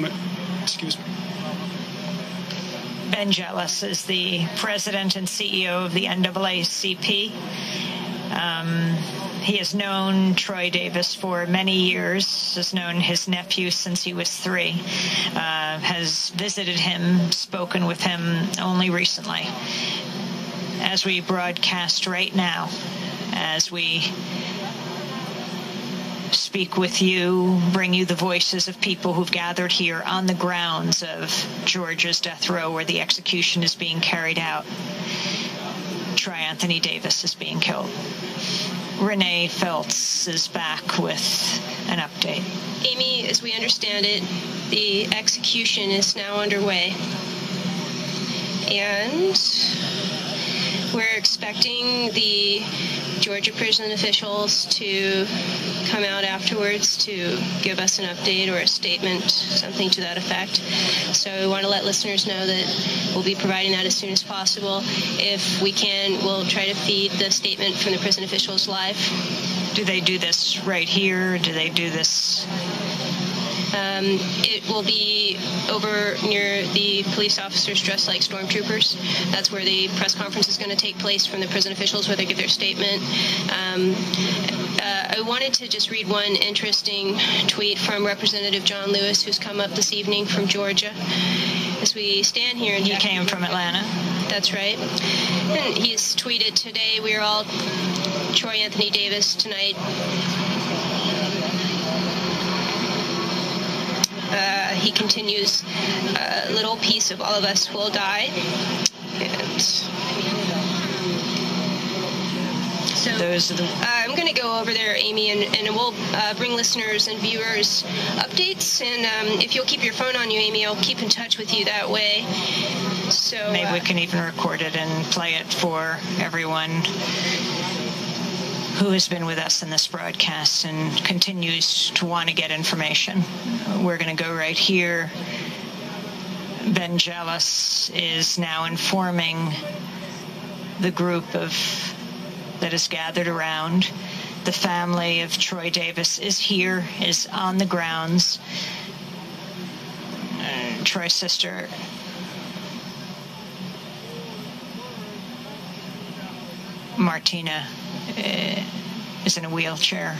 moment. Excuse me. Ben Jealous is the president and CEO of the NAACP. He has known Troy Davis for many years, has known his nephew since he was 3, has visited him, spoken with him only recently. As we broadcast right now, as we speak with you, bring you the voices of people who've gathered here on the grounds of Georgia's death row where the execution is being carried out. Troy Anthony Davis is being killed. Renee Feltz is back with an update. Amy, as we understand it, the execution is now underway. And we're expecting the Georgia prison officials to come out afterwards to give us an update or a statement, something to that effect. So we want to let listeners know that we'll be providing that as soon as possible. If we can, we'll try to feed the statement from the prison officials live. Do they do this right here? Do they do this? It will be over near the police officers dressed like stormtroopers. That's where the press conference is going to take place from the prison officials, where they give their statement. I wanted to just read one interesting tweet from Representative John Lewis, who's come up this evening from Georgia. As we stand here in He came from Atlanta. That's right. And he's tweeted, "Today we are all Troy Anthony Davis tonight." He continues, "A little piece of all of us will die." And so I'm going to go over there, Amy, and we'll bring listeners and viewers updates. And if you'll keep your phone on you, Amy, I'll keep in touch with you that way. So maybe we can even record it and play it for everyone who has been with us in this broadcast and continues to want to get information. We're going to go right here. Ben Jealous is now informing the group that is gathered around. The family of Troy Davis is here, is on the grounds. Troy's sister, Martina, is in a wheelchair.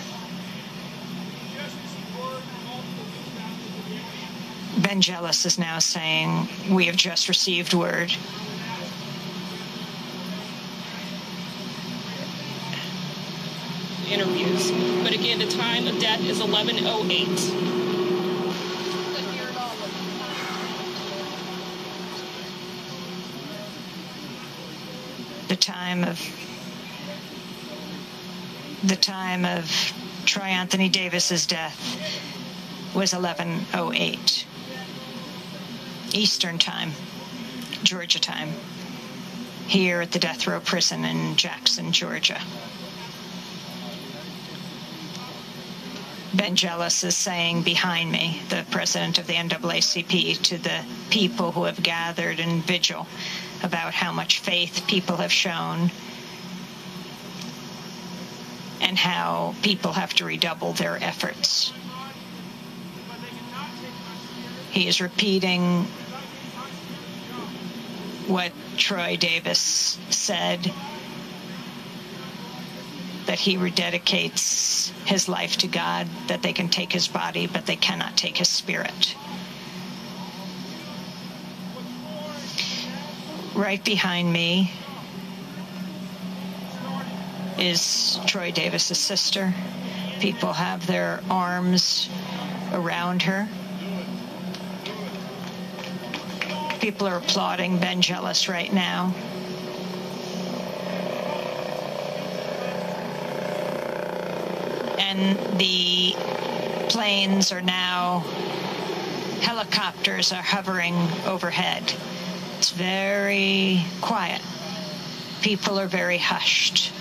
Ben Jealous is now saying, "We have just received word." Interviews. But again, the time of death is 11:08. The time of Troy Anthony Davis's death was 11:08 Eastern Time, Georgia time, here at the death row prison in Jackson, Georgia. Ben Jealous is saying behind me, the president of the NAACP, to the people who have gathered in vigil about how much faith people have shown and how people have to redouble their efforts. He is repeating what Troy Davis said, that he rededicates his life to God, that they can take his body, but they cannot take his spirit. Right behind me is Troy Davis's sister. People have their arms around her. People are applauding Ben Jealous right now. And the planes are now, helicopters are hovering overhead. It's very quiet. People are very hushed.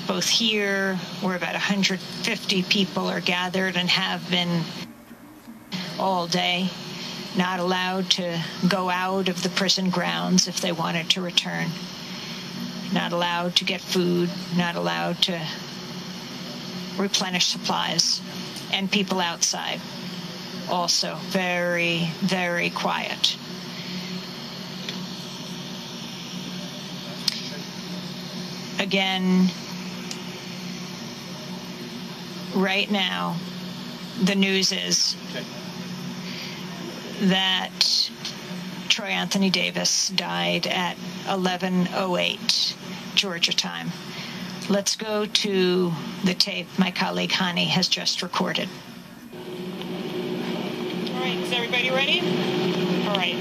Both here, where about 150 people are gathered and have been all day, not allowed to go out of the prison grounds if they wanted to return, not allowed to get food, not allowed to replenish supplies, and people outside. also very, very quiet. Again, right now, the news is that Troy Anthony Davis died at 11:08 Georgia time. Let's go to the tape my colleague Hani has just recorded. All right, is everybody ready? All right.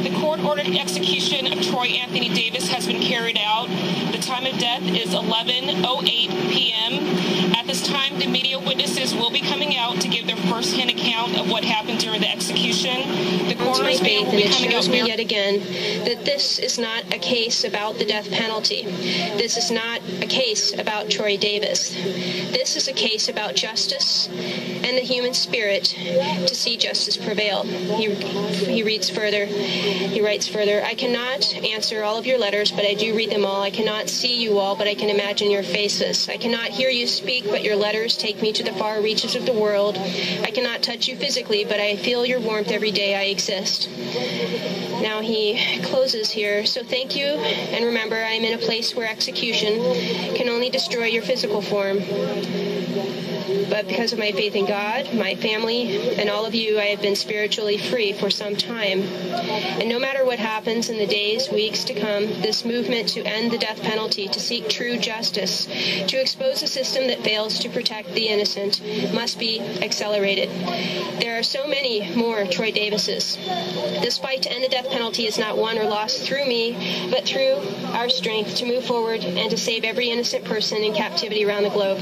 The court-ordered execution of Troy Anthony Davis has been carried out. The time of death is 11:08 p.m. At this time, the media witnesses will be coming out to give their first-hand account of what happened during the execution. The coroner's van will be coming out. It shows me yet again that this is not a case about the death penalty. This is not a case about Troy Davis. This is a case about justice and the human spirit to see justice prevail. He writes further, I cannot answer all of your letters, but I do read them all. I cannot see you all, but I can imagine your faces. I cannot hear you speak, but your letters take me to the far reaches of the world. I cannot touch you physically, but I feel your warmth every day I exist. Now he closes here. So thank you, and remember, I am in a place where execution can only destroy your physical form. But because of my faith in God, my family, and all of you, I have been spiritually free for some time. And no matter what happens in the days, weeks to come, this movement to end the death penalty, to seek true justice, to expose a system that fails to protect the innocent, must be accelerated. There are so many more Troy Davises. This fight to end the death penalty is not won or lost through me, but through our strength to move forward and to save every innocent person in captivity around the globe.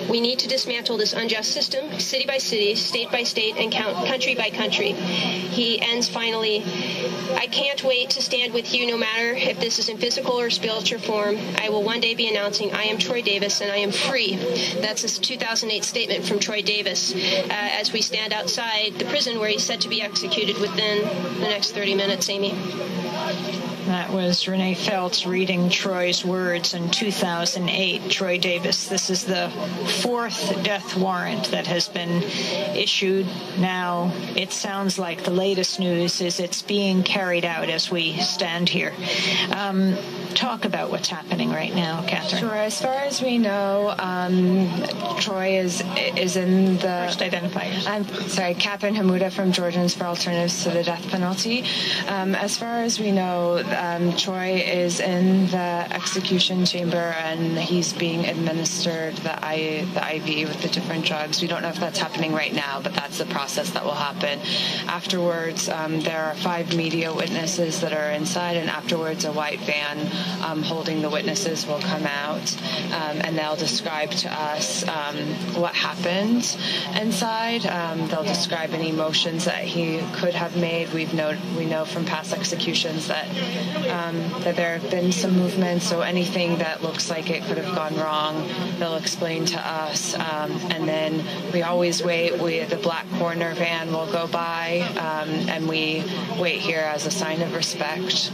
We need to dismantle this unjust system, city by city, state by state, and country by country. He ends finally, I can't wait to stand with you no matter if this is in physical or spiritual form. I will one day be announcing I am Troy Davis and I am free. That's a 2008 statement from Troy Davis as we stand outside the prison where he's set to be executed within the next 30 minutes, Amy. That was Renee Feltz reading Troy's words in 2008. Troy Davis, this is the fourth death warrant that has been issued. Now, it sounds like the latest news is it's being carried out as we stand here. Talk about what's happening right now, Catherine. Sure. As far as we know, Troy is in the... First identify yourself. I'm sorry, Catherine Hamuda from Georgians for Alternatives to the Death Penalty. As far as we know, Troy is in the execution chamber and he's being administered the IV with the different drugs. We don't know if that's happening right now, but that's the process that will happen. Afterwards, there are 5 media witnesses that are inside, and afterwards a white van holding the witnesses will come out and they'll describe to us what happened inside. They'll describe any motions that he could have made. We know from past executions that there have been some movements, so anything that looks like it could have gone wrong, they'll explain to us. And then we always wait. The black coroner van will go by, and we wait here as a sign of respect.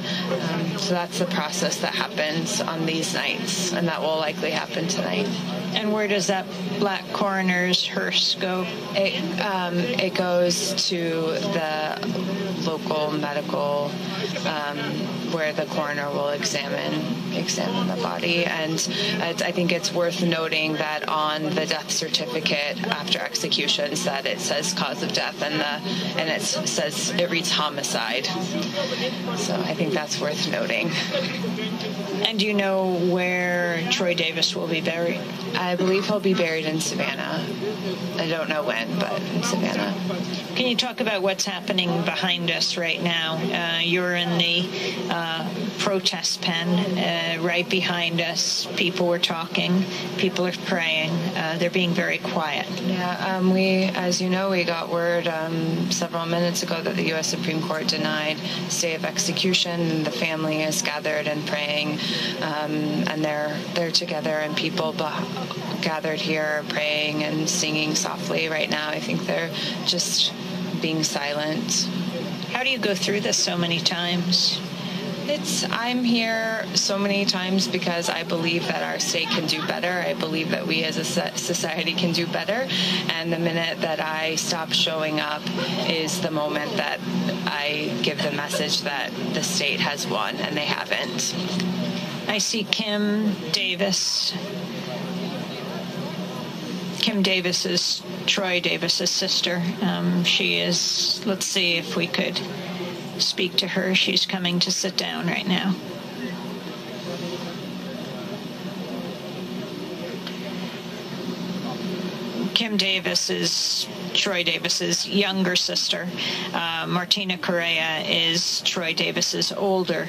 So that's the process that happens on these nights, and that will likely happen tonight. And where does that black coroner's hearse go? It goes to the local medical where the coroner will examine the body. And I think it's worth noting that on the death certificate after executions that it says cause of death and it reads homicide. So I think that's worth noting. And do you know where Troy Davis will be buried? I believe he'll be buried in Savannah. I don't know when, but in Savannah. Can you talk about what's happening behind us right now? You're in the protest pen right behind us. People are talking. People are praying. They're being very quiet. Yeah, as you know, we got word several minutes ago that the U.S. Supreme Court denied stay of execution. The family is gathered and praying, and they're together, and people gathered here praying and singing softly right now. I think they're just being silent. How do you go through this so many times? I'm here so many times because I believe that our state can do better. I believe that we as a society can do better. And the minute that I stop showing up is the moment that I give the message that the state has won, and they haven't. I see Kim Davis. Kim Davis is Troy Davis's sister. She is, let's see if we could speak to her. She's coming to sit down right now. Kim Davis is Troy Davis's younger sister. Martina Correa is Troy Davis's older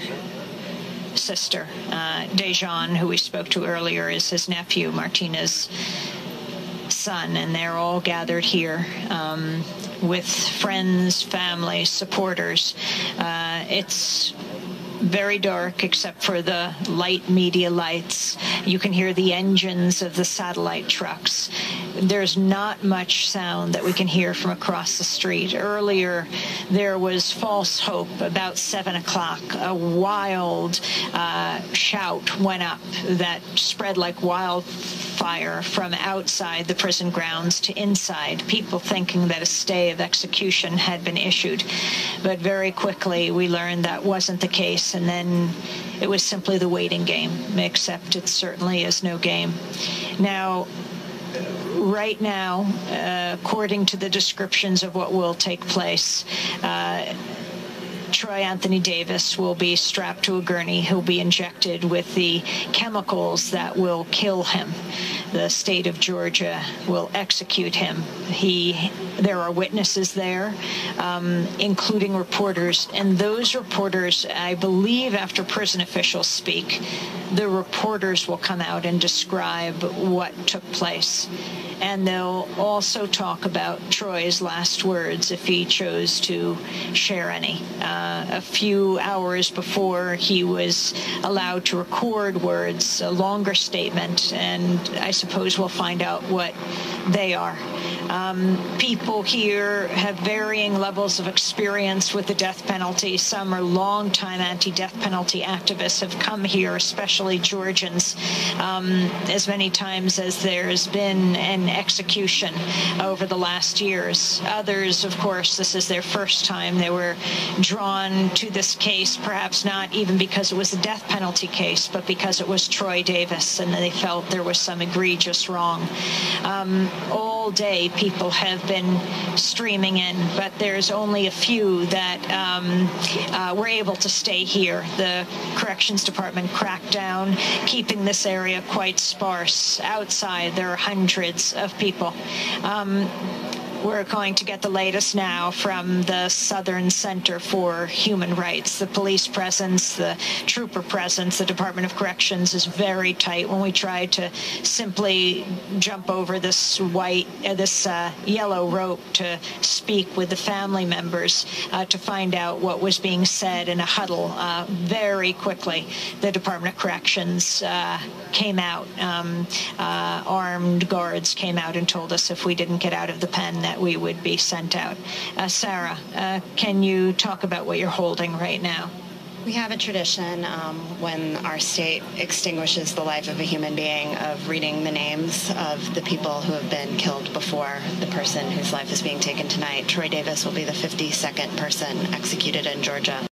sister. Dejan, who we spoke to earlier, is his nephew, Martina's son, and they're all gathered here with friends, family, supporters. It's very dark except for the light media lights. You can hear the engines of the satellite trucks. There's not much sound that we can hear from across the street. Earlier, there was false hope about 7 o'clock. A wild shout went up that spread like wildfire from outside the prison grounds to inside, people thinking that a stay of execution had been issued. But very quickly, we learned that wasn't the case, and then it was simply the waiting game, except it certainly is no game. Now, right now, according to the descriptions of what will take place, Troy Anthony Davis will be strapped to a gurney. He'll be injected with the chemicals that will kill him. The state of Georgia will execute him. There are witnesses there, including reporters, and those reporters, I believe after prison officials speak, the reporters will come out and describe what took place. And they'll also talk about Troy's last words if he chose to share any. A few hours before he was allowed to record words, a longer statement, and I suppose we'll find out what they are. People here have varying levels of experience with the death penalty. Some are longtime anti-death penalty activists, have come here, especially Georgians, as many times as there's been an execution over the last years. Others, of course, this is their first time. They were drawn to this case, perhaps not even because it was a death penalty case, but because it was Troy Davis, and they felt there was some egregious wrong. All day, people have been streaming in, but there's only a few that were able to stay here. The Corrections Department cracked down, keeping this area quite sparse. Outside, there are hundreds of people. We're going to get the latest now from the Southern Center for Human Rights. The police presence, the trooper presence, the Department of Corrections is very tight. When we tried to simply jump over this yellow rope to speak with the family members to find out what was being said in a huddle, very quickly the Department of Corrections came out. Armed guards came out and told us if we didn't get out of the pen that we would be sent out. Sarah, can you talk about what you're holding right now? We have a tradition when our state extinguishes the life of a human being of reading the names of the people who have been killed before the person whose life is being taken tonight. Troy Davis will be the 52nd person executed in Georgia.